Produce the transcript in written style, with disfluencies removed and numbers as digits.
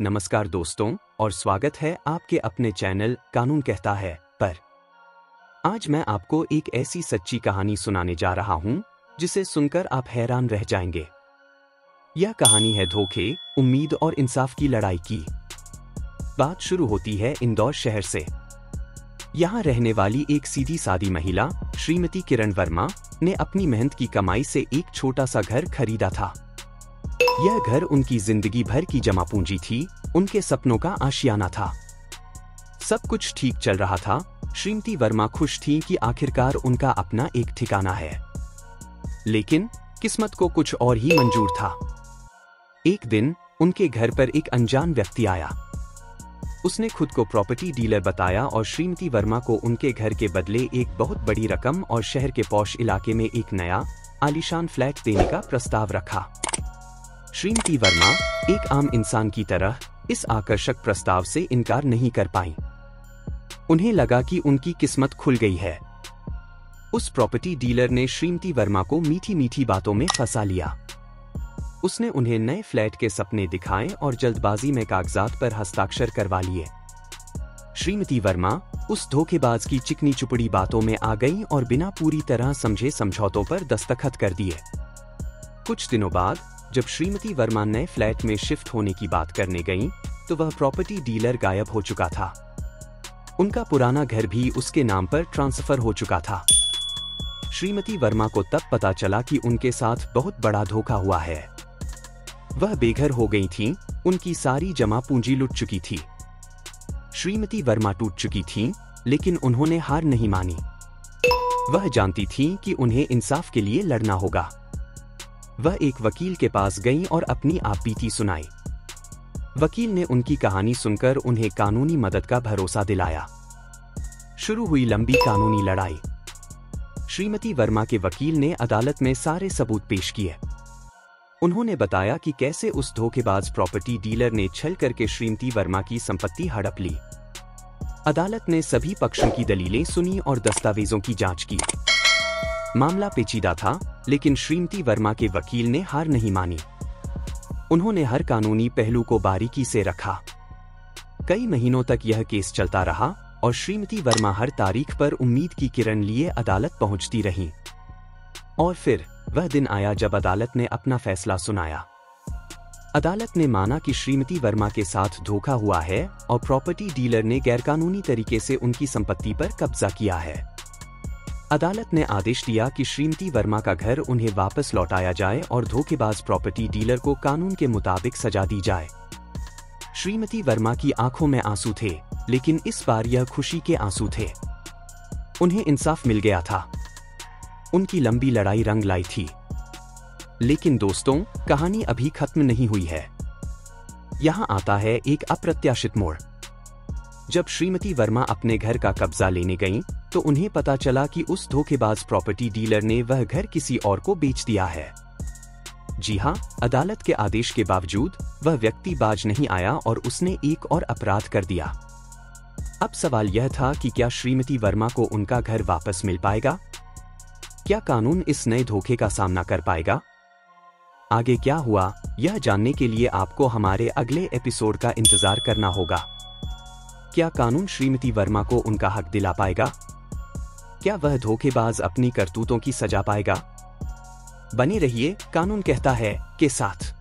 नमस्कार दोस्तों और स्वागत है आपके अपने चैनल कानून कहता है पर। आज मैं आपको एक ऐसी सच्ची कहानी सुनाने जा रहा हूं जिसे सुनकर आप हैरान रह जाएंगे। यह कहानी है धोखे, उम्मीद और इंसाफ की लड़ाई की। बात शुरू होती है इंदौर शहर से। यहाँ रहने वाली एक सीधी सादी महिला श्रीमती किरण वर्मा ने अपनी मेहनत की कमाई से एक छोटा सा घर खरीदा था। यह घर उनकी जिंदगी भर की जमा पूंजी थी, उनके सपनों का आशियाना था। सब कुछ ठीक चल रहा था। श्रीमती वर्मा खुश थी कि आखिरकार उनका अपना एक ठिकाना है। लेकिन किस्मत को कुछ और ही मंजूर था। एक दिन उनके घर पर एक अनजान व्यक्ति आया। उसने खुद को प्रॉपर्टी डीलर बताया और श्रीमती वर्मा को उनके घर के बदले एक बहुत बड़ी रकम और शहर के पॉश इलाके में एक नया आलीशान फ्लैट देने का प्रस्ताव रखा। श्रीमती वर्मा एक आम इंसान की तरह इस आकर्षक प्रस्ताव से इनकार नहीं कर पाईं। उन्हें लगा कि उनकी किस्मत खुल गई है। उस प्रॉपर्टी डीलर ने श्रीमती वर्मा को मीठी मीठी बातों में फंसा लिया। उसने उन्हें नए फ्लैट के सपने दिखाए और जल्दबाजी में कागजात पर हस्ताक्षर करवा लिए। श्रीमती वर्मा उस धोखेबाज की चिकनी चुपड़ी बातों में आ गईं और बिना पूरी तरह समझे समझौतों पर दस्तखत कर दिए। कुछ दिनों बाद जब श्रीमती वर्मा नए फ्लैट में शिफ्ट होने की बात करने गईं, तो वह प्रॉपर्टी डीलर गायब हो चुका था। उनका पुराना घर भी उसके नाम पर ट्रांसफर हो चुका था। श्रीमती वर्मा को तब पता चला कि उनके साथ बहुत बड़ा धोखा हुआ है। वह बेघर हो गई थीं, उनकी सारी जमा पूंजी लुट चुकी थी। श्रीमती वर्मा टूट चुकी थीं, लेकिन उन्होंने हार नहीं मानी। वह जानती थीं कि उन्हें इंसाफ के लिए लड़ना होगा। वह एक वकील के पास गईं और अपनी आपबीती सुनाई। वकील ने उनकी कहानी सुनकर उन्हें कानूनी मदद का भरोसा दिलाया। शुरू हुई लंबी कानूनी लड़ाई। श्रीमती वर्मा के वकील ने अदालत में सारे सबूत पेश किए। उन्होंने बताया कि कैसे उस धोखेबाज प्रॉपर्टी डीलर ने छल करके श्रीमती वर्मा की संपत्ति हड़प ली। अदालत ने सभी पक्षों की दलीलें सुनी और दस्तावेजों की जांच की। मामला पेचीदा था, लेकिन श्रीमती वर्मा के वकील ने हार नहीं मानी। उन्होंने हर कानूनी पहलू को बारीकी से रखा। कई महीनों तक यह केस चलता रहा और श्रीमती वर्मा हर तारीख पर उम्मीद की किरण लिए अदालत पहुंचती रहीं। और फिर वह दिन आया जब अदालत ने अपना फैसला सुनाया। अदालत ने माना कि श्रीमती वर्मा के साथ धोखा हुआ है और प्रॉपर्टी डीलर ने गैरकानूनी तरीके से उनकी संपत्ति पर कब्जा किया है। अदालत ने आदेश दिया कि श्रीमती वर्मा का घर उन्हें वापस लौटाया जाए और धोखेबाज प्रॉपर्टी डीलर को कानून के मुताबिक सजा दी जाए। श्रीमती वर्मा की आंखों में आंसू थे, लेकिन इस बार यह खुशी के आंसू थे। उन्हें इंसाफ मिल गया था। उनकी लंबी लड़ाई रंग लाई थी। लेकिन दोस्तों, कहानी अभी खत्म नहीं हुई है। यहां आता है एक अप्रत्याशित मोड़। जब श्रीमती वर्मा अपने घर का कब्जा लेने गईं, तो उन्हें पता चला कि उस धोखेबाज प्रॉपर्टी डीलर ने वह घर किसी और को बेच दिया है। जी हां, अदालत के आदेश के बावजूद वह व्यक्ति बाज नहीं आया और उसने एक और अपराध कर दिया। अब सवाल यह था कि क्या श्रीमती वर्मा को उनका घर वापस मिल पाएगा? क्या कानून इस नए धोखे का सामना कर पाएगा? आगे क्या हुआ, यह जानने के लिए आपको हमारे अगले एपिसोड का इंतजार करना होगा। क्या कानून श्रीमती वर्मा को उनका हक दिला पाएगा? क्या वह धोखेबाज अपनी करतूतों की सजा पाएगा? बने रहिए कानून कहता है के साथ।